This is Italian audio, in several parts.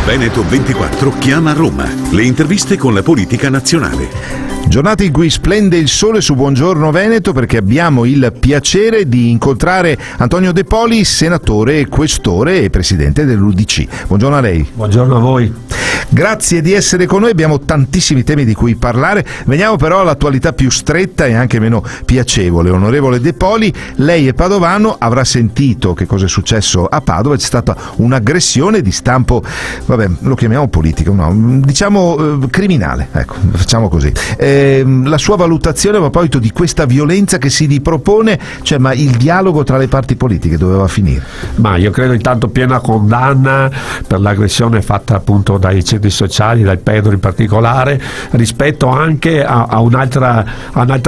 Veneto 24 chiama Roma. Le interviste con la politica nazionale. Giornata in cui splende il sole su Buongiorno Veneto, perché abbiamo il piacere di incontrare Antonio De Poli, senatore, questore e presidente dell'UDC. Buongiorno a lei. Buongiorno a voi. Grazie di essere con noi, abbiamo tantissimi temi di cui parlare. Veniamo però all'attualità più stretta e anche meno piacevole. Onorevole De Poli, lei è padovano, avrà sentito che cosa è successo a Padova. C'è stata un'aggressione di stampo, lo chiamiamo politico, no, diciamo criminale, ecco, facciamo così. La sua valutazione a proposito di questa violenza che si ripropone, cioè, ma il dialogo tra le parti politiche doveva finire? Ma io credo intanto piena condanna per l'aggressione fatta appunto dai centri sociali, dal Pedro in particolare, rispetto anche a un'altra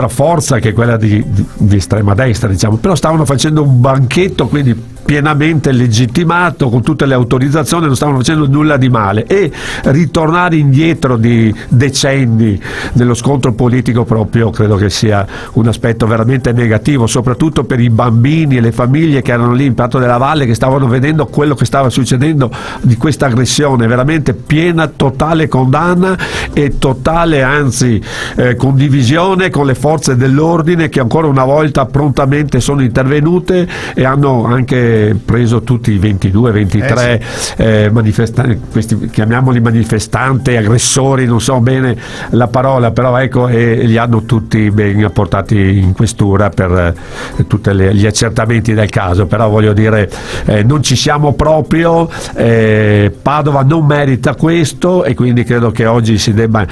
forza che è quella di estrema destra, diciamo. Però stavano facendo un banchetto, quindi pienamente legittimato, con tutte le autorizzazioni, non stavano facendo nulla di male, e ritornare indietro di decenni nello scontro politico proprio credo che sia un aspetto veramente negativo, soprattutto per i bambini e le famiglie che erano lì in Prato della Valle, che stavano vedendo quello che stava succedendo di questa aggressione. Veramente piena, totale condanna e totale, anzi condivisione con le forze dell'ordine, che ancora una volta prontamente sono intervenute e hanno anche preso tutti i 22-23 manifestanti, questi chiamiamoli manifestanti, aggressori, non so bene la parola, però ecco, e li hanno tutti ben portati in questura per tutti gli accertamenti del caso. Però voglio dire, non ci siamo proprio, Padova non merita questo, e quindi credo che oggi si debba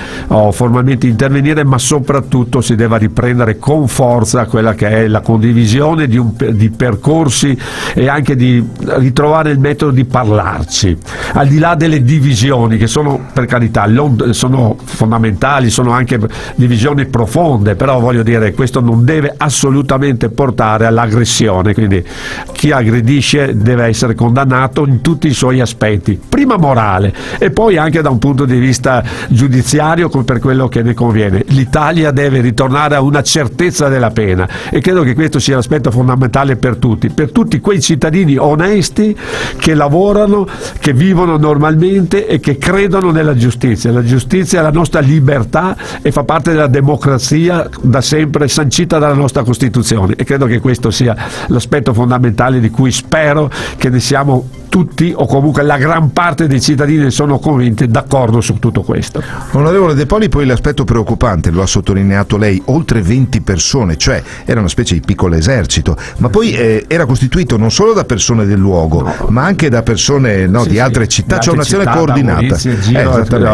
formalmente intervenire, ma soprattutto si debba riprendere con forza quella che è la condivisione di percorsi e anche di ritrovare il metodo di parlarci, al di là delle divisioni che sono, per carità, sono fondamentali, sono anche divisioni profonde, però voglio dire, questo non deve assolutamente portare all'aggressione, quindi chi aggredisce deve essere condannato in tutti i suoi aspetti, prima morale e poi anche da un punto di vista giudiziario, per quello che ne conviene. L'Italia deve ritornare a una certezza della pena, e credo che questo sia l'aspetto fondamentale per tutti quei cittadini onesti che lavorano, che vivono normalmente e che credono nella giustizia. La giustizia è la nostra libertà e fa parte della democrazia da sempre sancita dalla nostra Costituzione, e credo che questo sia l'aspetto fondamentale di cui spero che ne siamo tutti, o comunque la gran parte dei cittadini sono convinti, d'accordo su tutto questo. Onorevole De Poli, poi l'aspetto preoccupante, lo ha sottolineato lei, oltre 20 persone, cioè era una specie di piccolo esercito, ma poi era costituito non solo da persone del luogo, ma anche da persone di altre città, c'è un'azione coordinata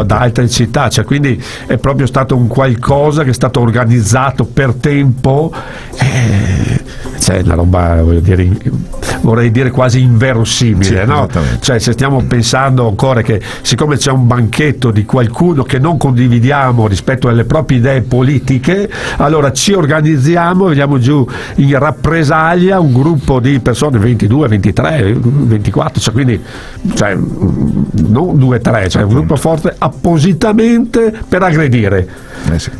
da altre città, cioè, quindi è proprio stato un qualcosa che è stato organizzato per tempo, c'è una roba, vorrei dire quasi inverosimile, no? Cioè, se stiamo pensando ancora che siccome c'è un banchetto di qualcuno che non condividiamo rispetto alle proprie idee politiche, allora ci organizziamo, vediamo giù in rappresaglia un gruppo di persone, 22, 23, 24, cioè, quindi non 2-3, cioè un gruppo forte appositamente per aggredire.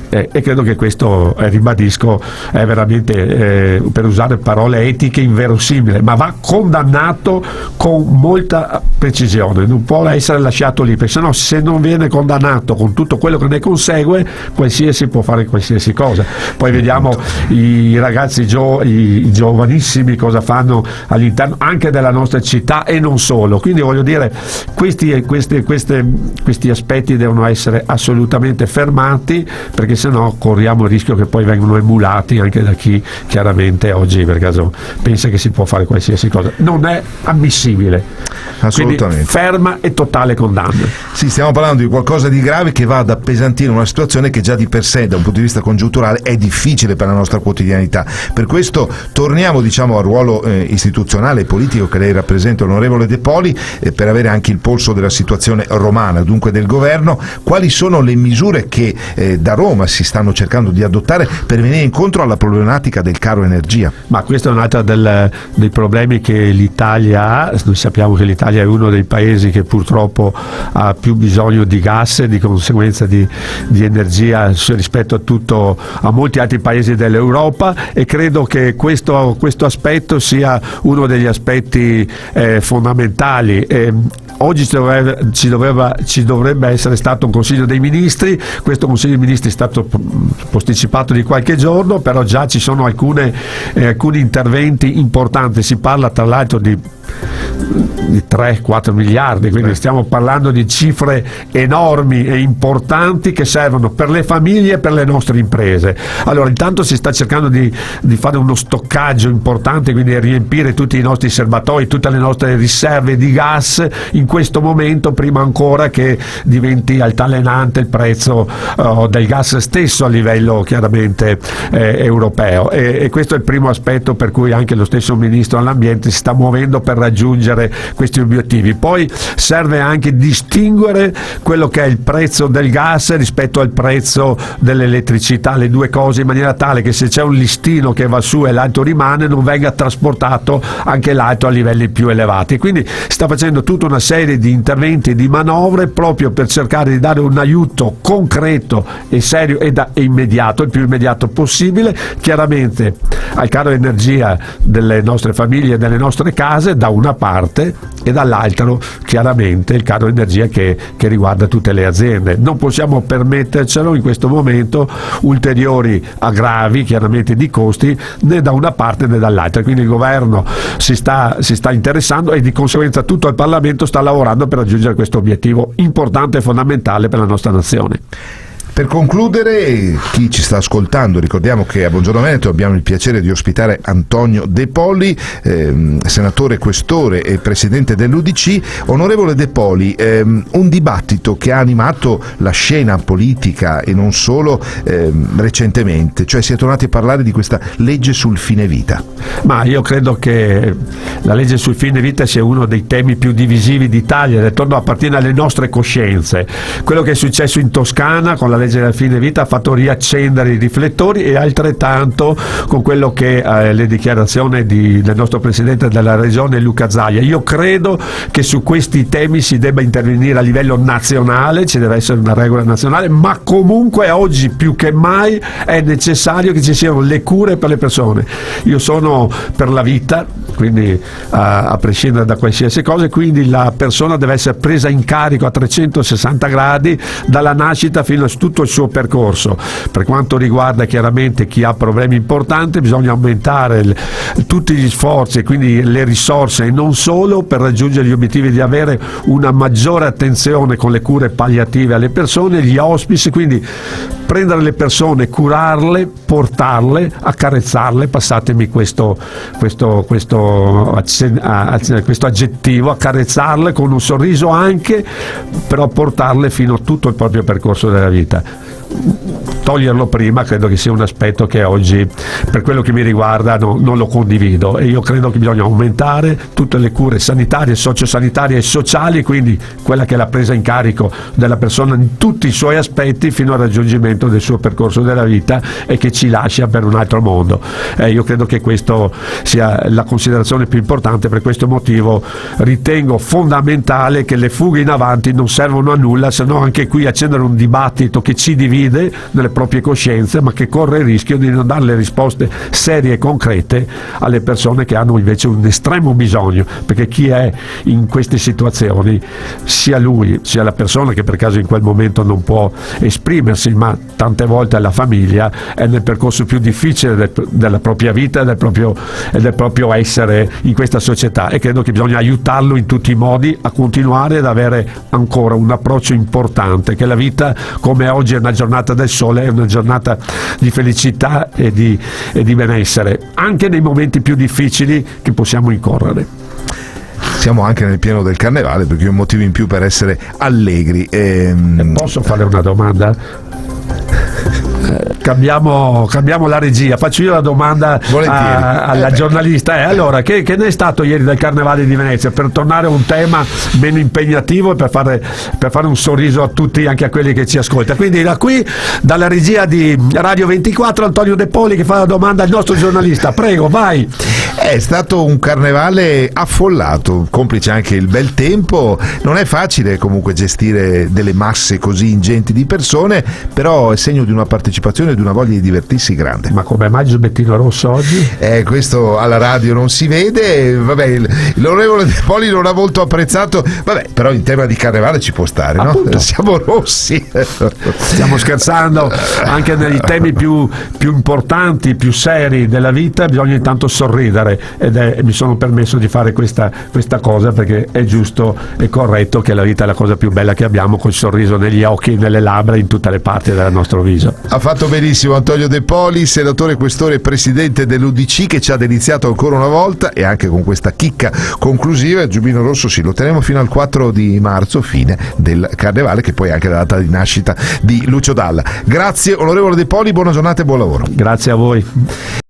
E credo che questo, ribadisco, è veramente, per usare parole etiche, inverosimile, ma va condannato con molta precisione, non può essere lasciato lì, perché sennò, se non viene condannato con tutto quello che ne consegue, qualsiasi può fare qualsiasi cosa. Poi vediamo i ragazzi i giovanissimi cosa fanno all'interno anche della nostra città, e non solo. Quindi voglio dire, questi aspetti devono essere assolutamente fermati, perché sennò corriamo il rischio che poi vengano emulati anche da chi chiaramente oggi per caso pensa che si può fare qualsiasi cosa. Non è ammissibile, assolutamente. Quindi ferma e totale condanna. Sì, stiamo parlando di qualcosa di grave che va ad appesantire una situazione che già di per sé, da un punto di vista congiunturale, è difficile per la nostra quotidianità. Per questo torniamo al ruolo istituzionale e politico che lei rappresenta, onorevole De Poli, per avere anche il polso della situazione romana, dunque del governo. Quali sono le misure che da Roma si stanno cercando di adottare per venire incontro alla problematica del caro energia? Ma questo è un altro dei problemi che l'Italia ha. Noi sappiamo che l'Italia è uno dei paesi che purtroppo ha più bisogno di gas e di conseguenza di energia rispetto a molti altri paesi dell'Europa, e credo che questo aspetto sia uno degli aspetti fondamentali. Oggi ci dovrebbe essere stato un Consiglio dei Ministri. Questo Consiglio dei Ministri è stato posticipato di qualche giorno, però già ci sono alcuni interventi importanti. Si parla tra l'altro di 3-4 miliardi, quindi stiamo parlando di cifre enormi e importanti che servono per le famiglie e per le nostre imprese. Allora, intanto si sta cercando di fare uno stoccaggio importante, quindi riempire tutti i nostri serbatoi, tutte le nostre riserve di gas in questo momento, prima ancora che diventi altalenante il prezzo del gas stesso a livello chiaramente europeo, e questo è il primo aspetto per cui anche lo stesso Ministro dell'Ambiente si sta muovendo per raggiungere questi obiettivi. Poi serve anche distinguere quello che è il prezzo del gas rispetto al prezzo dell'elettricità, le due cose, in maniera tale che se c'è un listino che va su e l'altro rimane, non venga trasportato anche l'altro a livelli più elevati. Quindi sta facendo tutta una serie di interventi e di manovre proprio per cercare di dare un aiuto concreto e serio e immediato, il più immediato possibile, chiaramente al caro energia delle nostre famiglie e delle nostre case da una parte, e dall'altro chiaramente il caro energia che riguarda tutte le aziende. Non possiamo permettercelo in questo momento ulteriori aggravi chiaramente di costi né da una parte né dall'altra, quindi il governo si sta interessando e di conseguenza tutto il Parlamento sta lavorando per raggiungere questo obiettivo importante e fondamentale per la nostra nazione. Per concludere, chi ci sta ascoltando, ricordiamo che a Buongiorno Veneto abbiamo il piacere di ospitare Antonio De Poli, senatore questore e presidente dell'UDC. Onorevole De Poli, un dibattito che ha animato la scena politica e non solo recentemente, cioè si è tornati a parlare di questa legge sul fine vita. Ma io credo che la legge sul fine vita sia uno dei temi più divisivi d'Italia, appartiene alle nostre coscienze. Quello che è successo in Toscana con la legge del fine vita ha fatto riaccendere i riflettori, e altrettanto con quello che le dichiarazioni del nostro presidente della regione Luca Zaia. Io credo che su questi temi si debba intervenire a livello nazionale, ci deve essere una regola nazionale, ma comunque oggi più che mai è necessario che ci siano le cure per le persone. Io sono per la vita, quindi a prescindere da qualsiasi cosa, quindi la persona deve essere presa in carico a 360 gradi dalla nascita fino a tutto il suo percorso. Per quanto riguarda chiaramente chi ha problemi importanti, bisogna aumentare tutti gli sforzi e quindi le risorse, e non solo, per raggiungere gli obiettivi di avere una maggiore attenzione con le cure palliative alle persone, gli hospice, quindi prendere le persone, curarle, portarle, accarezzarle, passatemi questo aggettivo, accarezzarle con un sorriso anche, però portarle fino a tutto il proprio percorso della vita. Toglierlo prima credo che sia un aspetto che oggi, per quello che mi riguarda, non lo condivido, e io credo che bisogna aumentare tutte le cure sanitarie, sociosanitarie e sociali, quindi quella che è la presa in carico della persona in tutti i suoi aspetti fino al raggiungimento del suo percorso della vita e che ci lascia per un altro mondo. Io credo che questo sia la considerazione più importante. Per questo motivo ritengo fondamentale che le fughe in avanti non servono a nulla, se no anche qui accendere un dibattito che ci divide nelle proprie coscienze, ma che corre il rischio di non dare le risposte serie e concrete alle persone che hanno invece un estremo bisogno, perché chi è in queste situazioni, sia lui sia la persona che per caso in quel momento non può esprimersi, ma tante volte la famiglia, è nel percorso più difficile della propria vita e del proprio essere in questa società, e credo che bisogna aiutarlo in tutti i modi a continuare ad avere ancora un approccio importante, che la vita, come oggi è una giornata del sole, è una giornata di felicità e di benessere, anche nei momenti più difficili che possiamo incorrere. Siamo anche nel pieno del carnevale, perché è un motivo in più per essere allegri. Posso fare una domanda? Cambiamo la regia, faccio io la domanda alla giornalista. Allora, che ne è stato ieri del Carnevale di Venezia, per tornare a un tema meno impegnativo e per fare un sorriso a tutti, anche a quelli che ci ascoltano. Quindi da qui, dalla regia di Radio 24, Antonio De Poli che fa la domanda al nostro giornalista. Prego, vai. È stato un carnevale affollato, complice anche il bel tempo. Non è facile comunque gestire delle masse così ingenti di persone, però è segno di una partecipazione e di una voglia di divertirsi grande. Ma come mai Giubbettino Rosso oggi? Questo alla radio non si vede, vabbè, l'onorevole De Poli non ha molto apprezzato, vabbè, però in tema di carnevale ci può stare, no? Appunto. Siamo rossi. Stiamo scherzando, anche nei temi più importanti, più seri della vita bisogna intanto sorridere, mi sono permesso di fare questa cosa perché è giusto e corretto che la vita è la cosa più bella che abbiamo, col sorriso negli occhi, nelle labbra, in tutte le parti del nostro viso. Ha fatto benissimo Antonio De Poli, senatore, questore e presidente dell'UDC, che ci ha deliziato ancora una volta e anche con questa chicca conclusiva. Il Giubbino Rosso sì, lo teniamo fino al 4 di marzo, fine del carnevale, che poi è anche la data di nascita di Lucio Dalla. Grazie onorevole De Poli, buona giornata e buon lavoro. Grazie a voi.